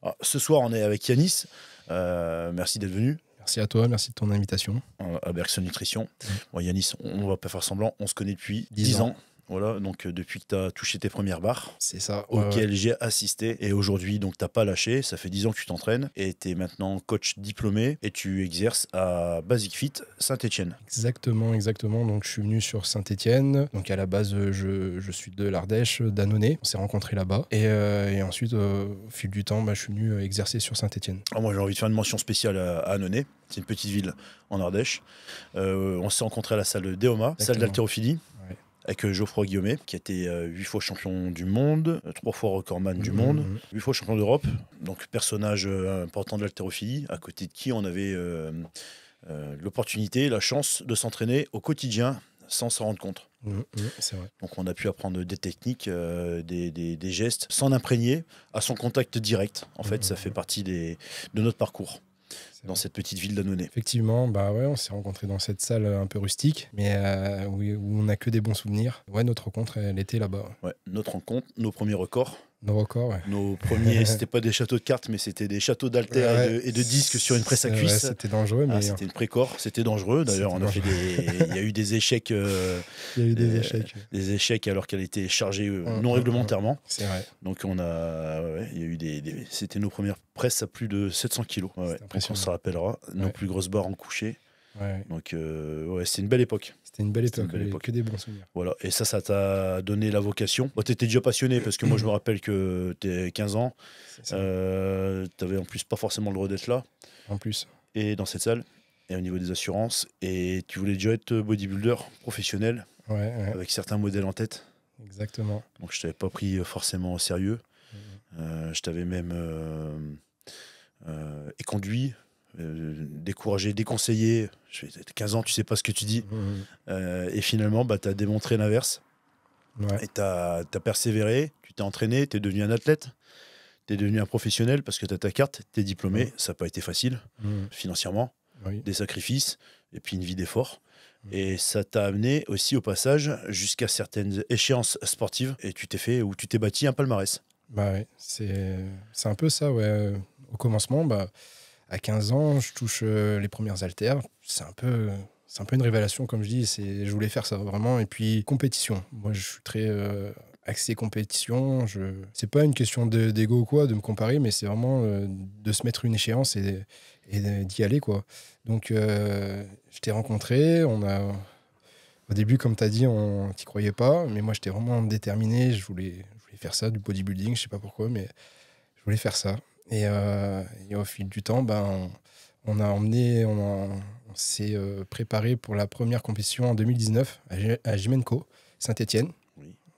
Alors, ce soir, on est avec Yanis. Merci d'être venu. Merci à toi, merci de ton invitation. À Bergson Nutrition. Bon, Yanis, on va pas faire semblant, on se connaît depuis 10 ans. Voilà, donc depuis que tu as touché tes premières barres. C'est ça. Auxquelles j'ai assisté. Et aujourd'hui, donc, tu n'as pas lâché. Ça fait 10 ans que tu t'entraînes. Et tu es maintenant coach diplômé. Et tu exerces à Basic Fit Saint-Etienne. Exactement. Donc, je suis venu sur Saint-Etienne. Donc, à la base, je suis de l'Ardèche, d'Annonay. On s'est rencontrés là-bas. Et ensuite, au fil du temps, je suis venu exercer sur Saint-Etienne. Alors moi, j'ai envie de faire une mention spéciale à Annonay. C'est une petite ville en Ardèche. On s'est rencontrés à la salle d'Eoma, salle d'haltérophilie. Avec Geoffroy Guillaumet, qui a été 8 fois champion du monde, 3 fois recordman du monde, 8 fois champion d'Europe. Donc personnage important de l'haltérophilie, à côté de qui on avait l'opportunité, la chance de s'entraîner au quotidien sans s'en rendre compte. C'est vrai. Donc on a pu apprendre des techniques, des gestes, sans imprégner à son contact direct. En fait, ça fait partie de notre parcours. Dans cette petite ville d'Annonay. Effectivement, on s'est rencontrés dans cette salle un peu rustique, mais où on n'a que des bons souvenirs. Ouais, notre rencontre, elle était là-bas. Ouais, notre rencontre, nos premiers records. Nos records, ouais. Nos premiers, c'était pas des châteaux de cartes, mais c'était des châteaux d'haltères et de disques sur une presse à cuisse. Ouais, c'était dangereux, mais c'était une précor, c'était dangereux. D'ailleurs, il y a eu des échecs. Il y a eu des échecs. Des échecs alors qu'elle était chargée non réglementairement. C'est vrai. Donc il y a eu c'était nos premières presses à plus de 700 kilos. Donc on se rappellera, nos plus grosses barres en coucher. Donc c'est une belle époque. C'était une belle époque, que des bons souvenirs. Voilà, et ça t'a donné la vocation. Tu étais déjà passionné parce que moi je me rappelle que tu as 15 ans. Tu n'avais en plus pas forcément le droit d'être là. En plus. Et dans cette salle, et au niveau des assurances. Et tu voulais déjà être bodybuilder professionnel avec certains modèles en tête. Exactement. Donc je ne t'avais pas pris forcément au sérieux. Je t'avais même éconduit. Découragé, déconseillé. 15 ans, tu sais pas ce que tu dis. Et finalement, tu as démontré l'inverse. Et tu as persévéré, tu t'es entraîné, tu es devenu un athlète, tu es devenu un professionnel parce que tu as ta carte, tu es diplômé. Ça n'a pas été facile financièrement, des sacrifices et puis une vie d'effort. Et ça t'a amené aussi au passage jusqu'à certaines échéances sportives et tu t'es bâti un palmarès. C'est un peu ça, ouais. Au commencement, à 15 ans, je touche les premières haltères. C'est un peu une révélation, comme je dis. Je voulais faire ça, vraiment. Et puis, compétition. Moi, je suis très axé compétition. C'est pas une question d'ego ou quoi, de me comparer, mais c'est vraiment de se mettre une échéance et d'y aller, quoi. Donc, je t'ai rencontré. Au début, comme tu as dit, on t'y croyait pas. Mais moi, j'étais vraiment déterminé. Je voulais faire ça, du bodybuilding. Je sais pas pourquoi, mais je voulais faire ça. Et au fil du temps, on s'est préparé pour la première compétition en 2019 à Jimenco, Saint-Etienne.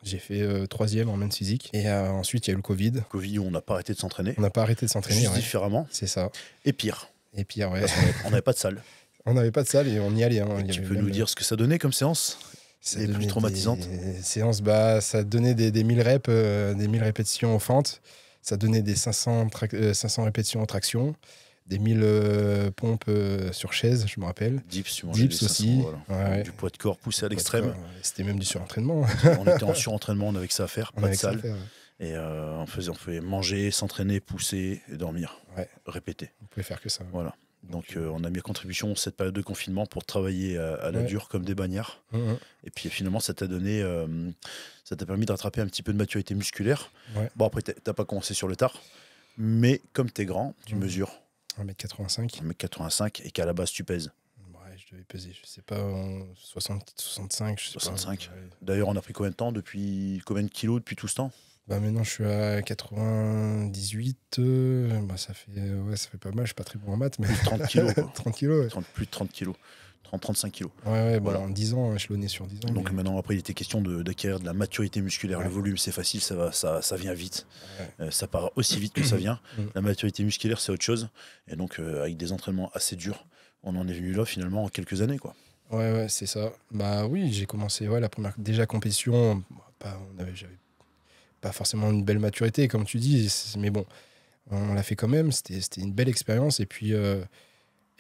J'ai fait 3e en men's physique. Et ensuite, il y a eu le Covid. Covid où on n'a pas arrêté de s'entraîner. On n'a pas arrêté de s'entraîner. Juste différemment. C'est ça. Et pire. Ouais. On n'avait pas de salle. On n'avait pas de salle et on y allait. Tu peux nous dire ce que ça donnait comme séance? C'est plus traumatisante. Séances, ça donnait des 1000 reps, des 1000 répétitions aux fentes. Ça donnait des 500 répétitions en traction, des 1000 pompes sur chaise, je me rappelle. Dips aussi. Voilà. Du poids de corps poussé à l'extrême. C'était même du surentraînement. On était en surentraînement, on avait que ça à faire, pas de salle. Et on pouvait manger, s'entraîner, pousser et dormir. Répéter. On pouvait faire que ça. Voilà. Donc on a mis à contribution cette période de confinement pour travailler à la dure comme des bagnards. Et puis finalement ça t'a permis de rattraper un petit peu de maturité musculaire. Bon après t'as pas commencé sur le tard, mais comme t'es grand, tu mesures 1m85. 1m85 et qu'à la base tu pèses. Je devais peser, je sais pas, 65, je sais 65. Pas. D'ailleurs on a pris combien de temps combien de kilos depuis tout ce temps? Maintenant je suis à 98, ça fait pas mal, je suis pas très bon en maths, mais plus de 30 kilos. 30 kilos, plus de 30 kilos. 30-35 kilos. Voilà. En 10 ans, échelonné sur 10 ans. Donc maintenant, après, il était question d'acquérir de la maturité musculaire. Le volume, c'est facile, ça vient vite. Ça part aussi vite que ça vient. La maturité musculaire, c'est autre chose. Et donc, avec des entraînements assez durs, on en est venu là, finalement, en quelques années, quoi. Ouais, c'est ça. Oui, j'ai commencé la première compétition. J'avais pas forcément une belle maturité, comme tu dis, mais bon, on l'a fait quand même. C'était une belle expérience. Et puis...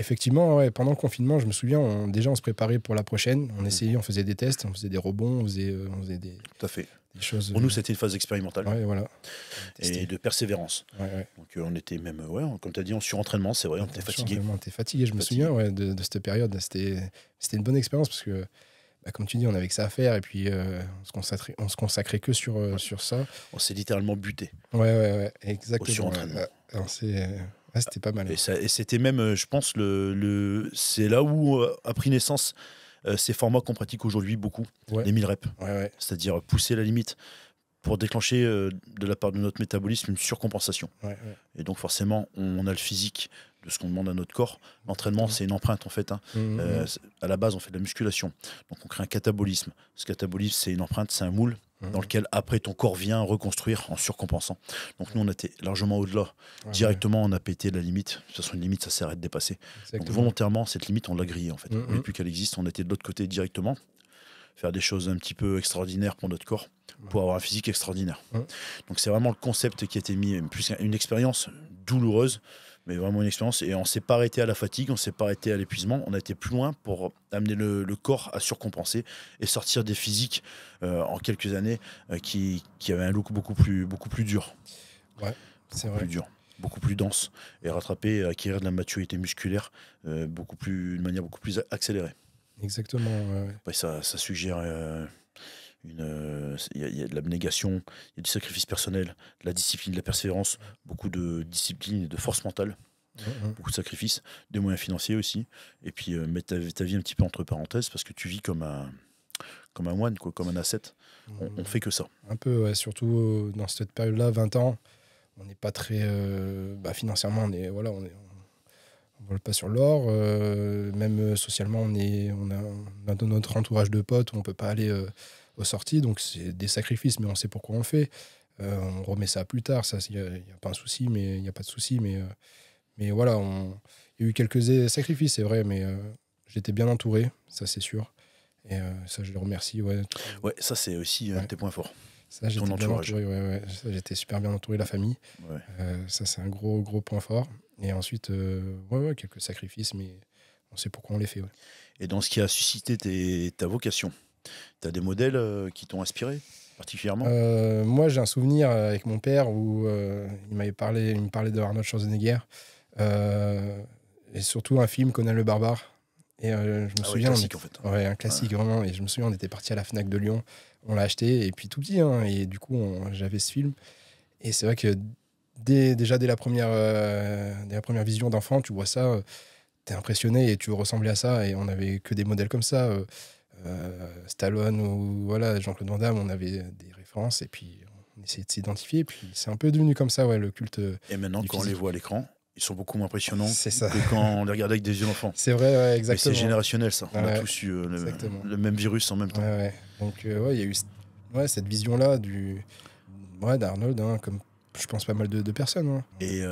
effectivement, pendant le confinement, je me souviens, on se préparait pour la prochaine. On essayait, on faisait des tests, on faisait des rebonds, on faisait des... Tout à fait. choses, pour nous, c'était une phase expérimentale voilà. et de persévérance. Donc on était même, comme tu as dit, en surentraînement, c'est vrai, on était fatigué. On était fatigué, je me souviens de cette période. C'était une bonne expérience parce que, comme tu dis, on avait que ça à faire et puis on se consacrait que sur ça. On s'est littéralement buté. Ouais, exactement. Au surentraînement. C'était pas mal. Et c'était même, je pense, c'est là où a pris naissance ces formats qu'on pratique aujourd'hui beaucoup, les 1000 reps. C'est-à-dire pousser la limite pour déclencher de la part de notre métabolisme une surcompensation. Et donc forcément, on a le physique de ce qu'on demande à notre corps. L'entraînement, c'est une empreinte en fait. À la base, on fait de la musculation. Donc on crée un catabolisme. Ce catabolisme, c'est une empreinte, c'est un moule dans lequel après ton corps vient reconstruire en surcompensant. Donc nous, on était largement au-delà. Directement, on a pété la limite. De toute façon, une limite, ça sert à être dépassé. Donc volontairement, cette limite, on l'a grillée en fait. On ne voulait plus qu'elle existe. On était de l'autre côté directement. Faire des choses un petit peu extraordinaires pour notre corps, pour avoir un physique extraordinaire. Donc c'est vraiment le concept qui a été mis, plus une expérience douloureuse, mais vraiment une expérience. Et on ne s'est pas arrêté à la fatigue, on ne s'est pas arrêté à l'épuisement, on a été plus loin pour amener le corps à surcompenser et sortir des physiques en quelques années qui avaient un look beaucoup plus dur. C'est vrai. Plus dur, beaucoup plus dense, et acquérir de la maturité musculaire de manière beaucoup plus accélérée. Exactement. Après, ça suggère il y a de l'abnégation, il y a du sacrifice personnel, de la discipline, de la persévérance, beaucoup de discipline et de force mentale, beaucoup de sacrifices, des moyens financiers aussi, et puis mettre ta vie un petit peu entre parenthèses parce que tu vis comme un moine, quoi, comme un ascète. On fait que ça. Un peu, surtout dans cette période-là, 20 ans, on n'est pas très... financièrement, on ne vole pas sur l'or. Même socialement, on a dans notre entourage de potes où on ne peut pas aller aux sorties. Donc, c'est des sacrifices, mais on sait pourquoi on le fait. On remet ça plus tard. Il n'y a pas un souci, mais il n'y a pas de souci. Mais voilà, il y a eu quelques sacrifices, c'est vrai, mais j'étais bien entouré, ça c'est sûr. Et ça, je le remercie. Ouais, ça c'est aussi tes points forts. Ça, j'étais bien entouré. Ça, j'étais super bien entouré, la famille. Ça, c'est un gros point fort. Et ensuite, quelques sacrifices, mais on sait pourquoi on les fait. Et dans ce qui a suscité ta vocation, tu as des modèles qui t'ont inspiré particulièrement? Moi, j'ai un souvenir avec mon père où il me parlait de Arnold Schwarzenegger. Et surtout un film, Conan le Barbare. Et je me souviens, classique, en fait. Un classique vraiment. Et je me souviens, on était parti à la Fnac de Lyon, on l'a acheté, et puis tout petit, et du coup j'avais ce film. Et c'est vrai que dès la première vision d'enfant, tu vois ça, t'es impressionné et tu veux ressembler à ça. Et on avait que des modèles comme ça, Stallone ou Jean-Claude Van Damme. On avait des références et puis on essayait de s'identifier. Puis c'est un peu devenu comme ça, le culte. Et maintenant, quand on les voit à l'écran, ils sont beaucoup moins impressionnants que quand on les regardait avec des yeux d'enfants. C'est vrai, exactement. Mais c'est générationnel, ça. On a tous eu le même virus en même temps. Donc, il y a eu cette vision-là d'Arnold, comme je pense pas mal de personnes. Et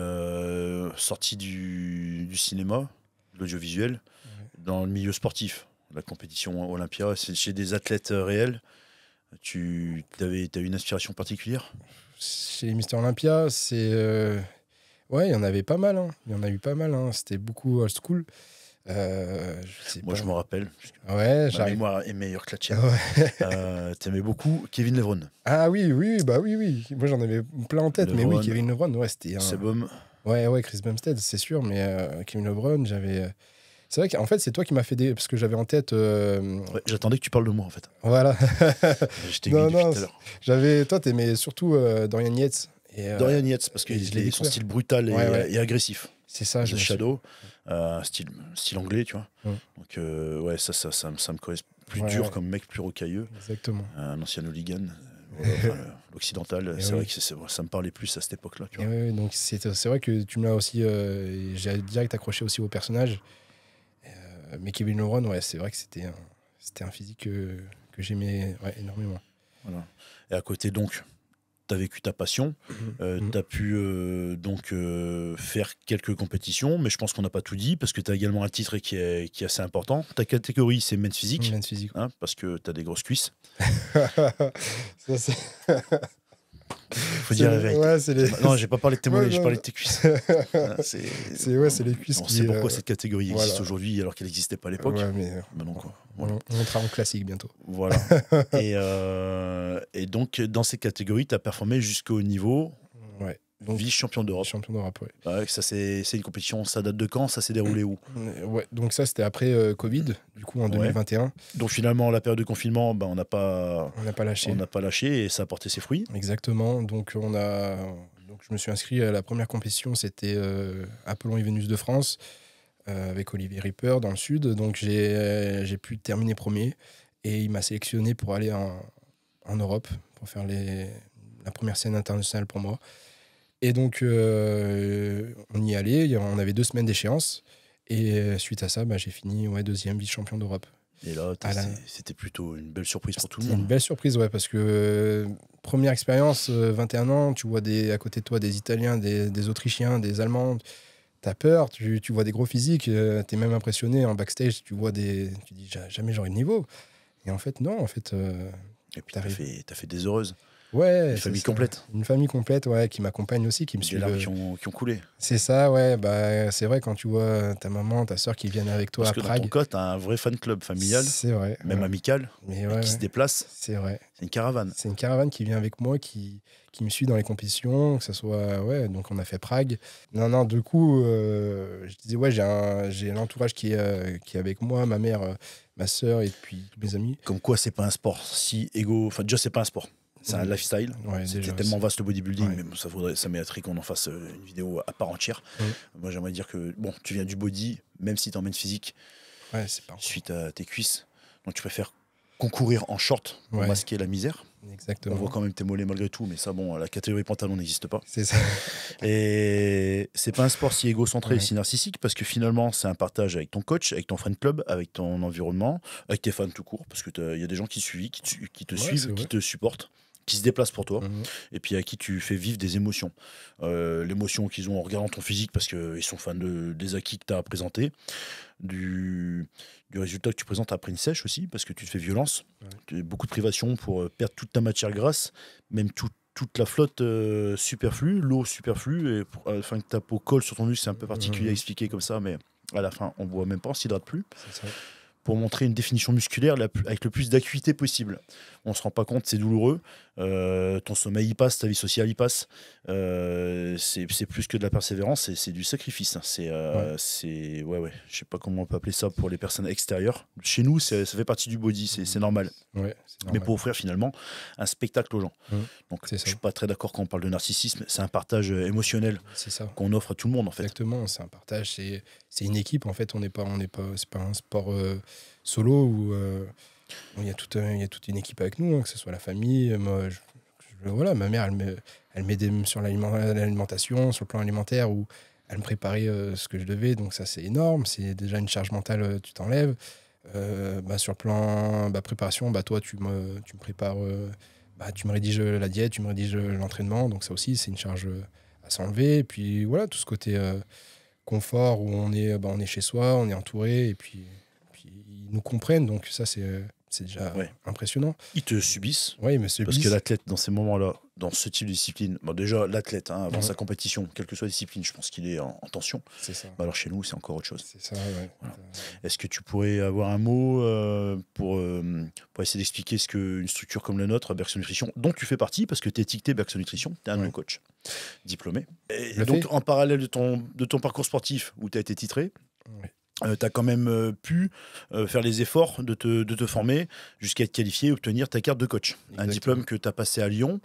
sorti du cinéma, de l'audiovisuel, dans le milieu sportif, la compétition Olympia, c'est chez des athlètes réels. Tu as une inspiration particulière? Chez Mister Olympia, c'est... il y en avait pas mal. Il y en a eu pas mal. C'était beaucoup old school. Je me rappelle. Ma mémoire est meilleure que la tienne. T'aimais beaucoup Kevin Levron. Ah oui. Moi, j'en avais plein en tête. Lebron, mais oui, Kevin Levron, c'était... Sebum. Chris Bumstead, c'est sûr. Mais Kevin Levron, j'avais... C'est vrai qu'en fait, c'est toi qui m'as fait des... Parce que j'avais en tête... j'attendais que tu parles de moi, en fait. Voilà. Je t'ai depuis tout à l'heure. Toi, t'aimais surtout Dorian Yates. Dorian Yates, parce que son style brutal et agressif. C'est ça. The Shadow, style anglais, tu vois. Donc, ça me correspond. Plus dur comme mec, plus rocailleux. Exactement. Un ancien hooligan. L'occidental, c'est vrai que ça me parlait plus à cette époque-là. Donc c'est vrai que tu me l'as aussi... j'ai direct accroché aussi au personnage. Mais Kevin Levron, c'est vrai que c'était un physique que j'aimais énormément. Voilà. Et à côté, donc, tu as vécu ta passion, tu as pu faire quelques compétitions, mais je pense qu'on n'a pas tout dit, parce que tu as également un titre qui est assez important. Ta catégorie, c'est Men's Physique, parce que tu as des grosses cuisses. Faut dire la vérité. Ouais, non, j'ai pas parlé de tes mollets, Ouais, j'ai non. parlé de tes cuisses. C'est les cuisses. On sait pourquoi cette catégorie existe voilà. aujourd'hui alors qu'elle n'existait pas à l'époque. Ouais, mais Maintenant, quoi. Voilà. On montera en classique bientôt. Voilà. et donc, dans ces catégories, tu as performé jusqu'au niveau vice-champion d'Europe. Champion d'Europe, ouais. Ouais, ça, c'est une compétition, ça date de quand? Ça s'est déroulé où? Ouais, donc ça, c'était après Covid, du coup, en 2021. Donc finalement, la période de confinement, on n'a pas lâché. On n'a pas lâché et ça a porté ses fruits. Exactement. Donc, je me suis inscrit à la première compétition, c'était Apollon et Vénus de France, avec Olivier Ripper dans le sud. Donc, j'ai pu terminer premier et il m'a sélectionné pour aller en Europe, pour faire la première scène internationale pour moi. Et donc, on y allait, on avait 2 semaines d'échéance. Et suite à ça, j'ai fini deuxième vice-champion d'Europe. Et là, c'était plutôt une belle surprise pour tout le monde. C'était une belle surprise, ouais, parce que première expérience, 21 ans, tu vois à côté de toi des Italiens, des Autrichiens, des Allemands. T'as peur, tu vois des gros physiques, t'es même impressionné en backstage, tu dis jamais j'aurai le niveau. Et en fait, non, et puis t'as fait des heureuses. Ouais, une famille complète. Une famille complète, ouais, qui m'accompagne aussi, qui me suit. Des larmes qui ont coulé. C'est ça, ouais. C'est vrai, quand tu vois ta maman, ta soeur qui viennent avec toi Parce à que Prague. Dans ton cas, t'as un vrai fan club familial. C'est vrai. Même amical. Qui se déplace. C'est vrai. C'est une caravane. C'est une caravane qui vient avec moi, qui me suit dans les compétitions, que ce soit. Ouais, donc on a fait Prague. Non, du coup, je disais, ouais, j'ai l'entourage qui est avec moi, ma mère, ma soeur et puis tous mes amis. Comme quoi, c'est pas un sport si égo. Enfin, déjà, c'est pas un sport. C'est un lifestyle. C'est tellement vaste le bodybuilding, mais ça mériterait qu'on en fasse une vidéo à part entière. Moi, j'aimerais dire que tu viens du body, même si tu emmènes physique, suite à tes cuisses. Donc, tu préfères concourir en short pour masquer la misère. Exactement. On voit quand même tes mollets malgré tout, mais ça, la catégorie pantalon n'existe pas. C'est ça. Et c'est pas un sport si égocentré et si narcissique, parce que finalement, c'est un partage avec ton coach, avec ton friend club, avec ton environnement, avec tes fans tout court, parce qu'il y a des gens qui te suivent, qui te supportent, qui se déplacent pour toi, et puis à qui tu fais vivre des émotions. L'émotion qu'ils ont en regardant ton physique, parce qu'ils sont fans des acquis que tu as présentés, du résultat que tu présentes après une sèche aussi, parce que tu te fais violence, beaucoup de privations pour perdre toute ta matière grasse, même toute la flotte superflue, l'eau superflue, et afin que ta peau colle sur ton muscle. C'est un peu particulier à expliquer comme ça, mais à la fin, on ne voit même pas, on ne s'hydrate plus. C'est ça. Pour montrer une définition musculaire avec le plus d'acuité possible. On ne se rend pas compte, c'est douloureux. Ton sommeil y passe, ta vie sociale y passe. C'est plus que de la persévérance, c'est du sacrifice. Je sais pas comment on peut appeler ça pour les personnes extérieures. Chez nous, ça fait partie du body, c'est normal. Ouais, mais pour offrir finalement un spectacle aux gens. Donc je suis pas très d'accord quand on parle de narcissisme. C'est un partage émotionnel qu'on offre à tout le monde en fait. Exactement, c'est un partage, c'est une équipe en fait. C'est pas un sport solo où il y a toute une équipe avec nous, que ce soit la famille. Moi, ma mère, elle m'aidait sur l'alimentation, sur le plan alimentaire, où elle me préparait ce que je devais. Donc ça, c'est énorme. C'est déjà une charge mentale, tu t'enlèves. Sur le plan préparation, toi, tu me prépares, tu me rédiges la diète, tu me rédiges l'entraînement. Donc ça aussi, c'est une charge à s'enlever. Et puis voilà, tout ce côté confort où on est chez soi, on est entouré, et puis ils nous comprennent. Donc ça, c'est déjà impressionnant. Ils te subissent. Oui, mais parce que l'athlète, dans ces moments-là, dans ce type de discipline, déjà l'athlète, avant sa compétition, quelle que soit la discipline, je pense qu'il est en tension. C'est ça. Alors chez nous, c'est encore autre chose. C'est ça, ouais. Voilà. Est-ce que tu pourrais avoir un mot pour essayer d'expliquer ce qu'une structure comme la nôtre, Bergson Nutrition, dont tu fais partie, parce que tu es étiqueté Bergson Nutrition, tu es un de nos coachs diplômé. Et donc, en parallèle de ton parcours sportif, où tu as été titré, tu as quand même pu faire les efforts de te former jusqu'à être qualifié et obtenir ta carte de coach. Exactement. Un diplôme que tu as passé à Lyon.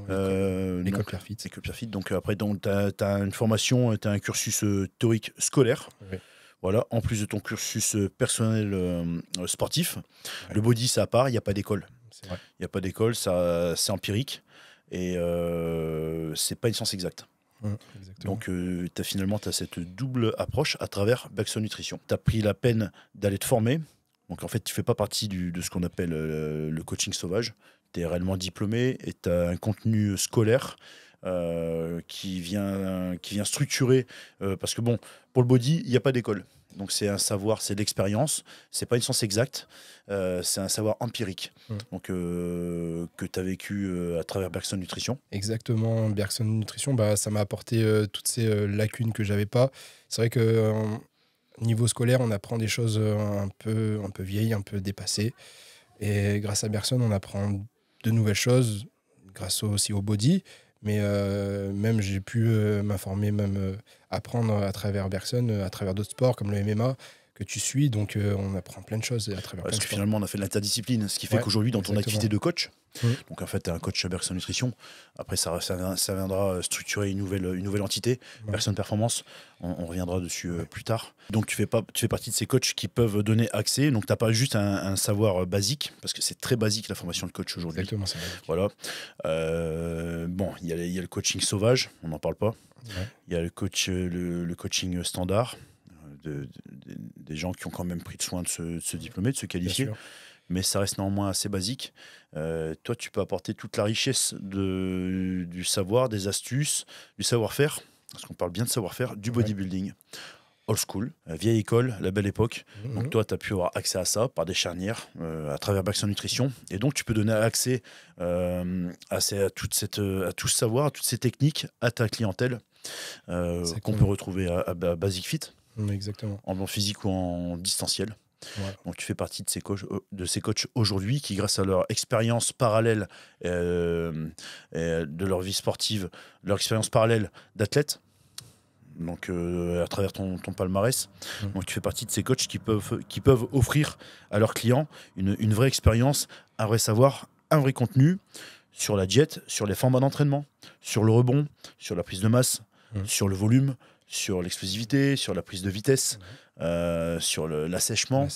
L'école Pierrefitte. L'école Pierrefitte. Donc après, tu as une formation, tu as un cursus théorique scolaire. Oui. Voilà, en plus de ton cursus personnel sportif. Ouais. Le body, c'est à part, il n'y a pas d'école. Il n'y a pas d'école, c'est empirique. Et c'est pas une science exacte. Donc finalement tu as cette double approche à travers Bergson Nutrition. Tu as pris la peine d'aller te former. Donc en fait tu fais pas partie de ce qu'on appelle le coaching sauvage. Tu es réellement diplômé et tu as un contenu scolaire qui vient structurer, parce que bon, pour le body, il n'y a pas d'école. Donc c'est un savoir, c'est de l'expérience, c'est pas une science exacte, c'est un savoir empirique, donc, que tu as vécu à travers Bergson Nutrition. Exactement, Bergson Nutrition, bah, ça m'a apporté toutes ces lacunes que j'avais pas. C'est vrai que niveau scolaire, on apprend des choses un peu vieilles, un peu dépassées. Et grâce à Bergson, on apprend de nouvelles choses, grâce aussi au body. Mais même j'ai pu m'informer, même apprendre à travers Bergson, à travers d'autres sports comme le MMA que tu suis. Donc on apprend plein de choses à travers plein Parce de que sports. finalement, on a fait de l'interdiscipline, ce qui fait Ouais, qu'aujourd'hui, dans ton exactement. activité de coach, Mmh. donc en fait, tu es un coach Bergson Nutrition. Après, ça viendra structurer une nouvelle entité, Ouais. Bergson Performance. On reviendra dessus plus tard. Donc, tu fais partie de ces coachs qui peuvent donner accès. Donc, tu n'as pas juste un savoir basique, parce que c'est très basique la formation de coach aujourd'hui. Exactement, c'est basique. Voilà. Bon, il y a le coaching sauvage, on n'en parle pas. Ouais. Il y a le coaching standard, des gens qui ont quand même pris de soin de se diplômer, de se qualifier. Bien sûr. Mais ça reste néanmoins assez basique. Toi, tu peux apporter toute la richesse du savoir, des astuces, du savoir-faire, parce qu'on parle bien de savoir-faire, du bodybuilding. Old school, vieille école, la belle époque. Donc toi, tu as pu avoir accès à ça par des charnières, à travers Bergson Nutrition. Et donc, tu peux donner accès à tout ce savoir, à toutes ces techniques à ta clientèle qu'on peut retrouver à Basic Fit, Exactement. en physique ou en distanciel. Ouais. Donc tu fais partie de ces coachs aujourd'hui qui, grâce à leur expérience parallèle de leur vie sportive, leur expérience parallèle d'athlète, donc à travers ton palmarès, donc tu fais partie de ces coachs qui peuvent offrir à leurs clients une vraie expérience, un vrai savoir, un vrai contenu sur la diète, sur les formats d'entraînement, sur le rebond, sur la prise de masse, sur le volume, sur l'explosivité, sur la prise de vitesse, sur l'assèchement,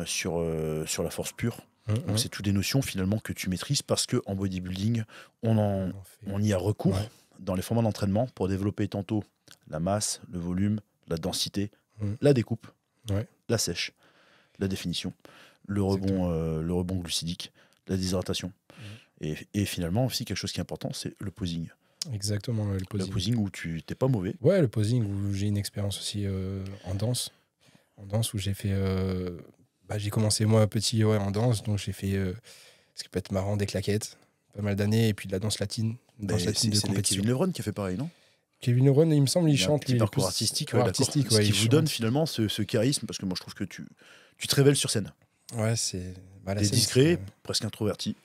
sur la force pure. Donc c'est toutes des notions finalement que tu maîtrises, parce qu'en bodybuilding, on y a recours dans les formats d'entraînement pour développer tantôt la masse, le volume, la densité, la découpe, la sèche, la définition, le rebond glucidique, la déshydratation. Et finalement aussi, quelque chose qui est important, c'est le posing. Exactement, le posing. Le posing où tu n'es pas mauvais. Ouais, le posing où j'ai une expérience aussi en danse. En danse où j'ai fait... j'ai commencé moi petit en danse, donc j'ai fait ce qui peut être marrant, des claquettes, pas mal d'années, et puis de la danse latine. C'est Kevin Levrone qui a fait pareil, non? Kevin Levrone, il me semble, il chante. Il parcours artistique, artistique, ce qui vous donne finalement ce charisme, parce que moi je trouve que tu te révèles sur scène. Ouais, c'est... T'es discret, presque introverti,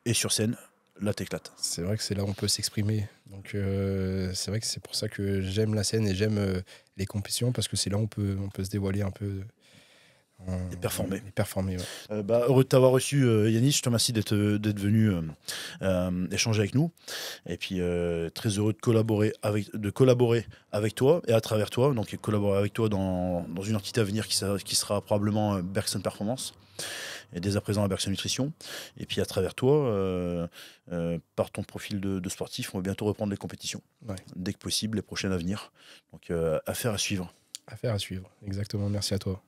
et sur scène, là t'éclates. C'est vrai que c'est là où on peut s'exprimer. Donc c'est vrai que c'est pour ça que j'aime la scène et j'aime les compétitions, parce que c'est là où on peut se dévoiler un peu. Et performer. Ouais. Heureux de t'avoir reçu, Yanis. Je te remercie d'être venu échanger avec nous. Et puis très heureux de collaborer avec toi et à travers toi. Donc collaborer avec toi dans une entité à venir qui sera probablement Bergson Performance, et dès à présent à Bergson Nutrition. Et puis à travers toi, par ton profil de sportif, on va bientôt reprendre les compétitions. Dès que possible, les prochaines à venir. Donc affaire à suivre. Affaire à suivre, exactement. Merci à toi.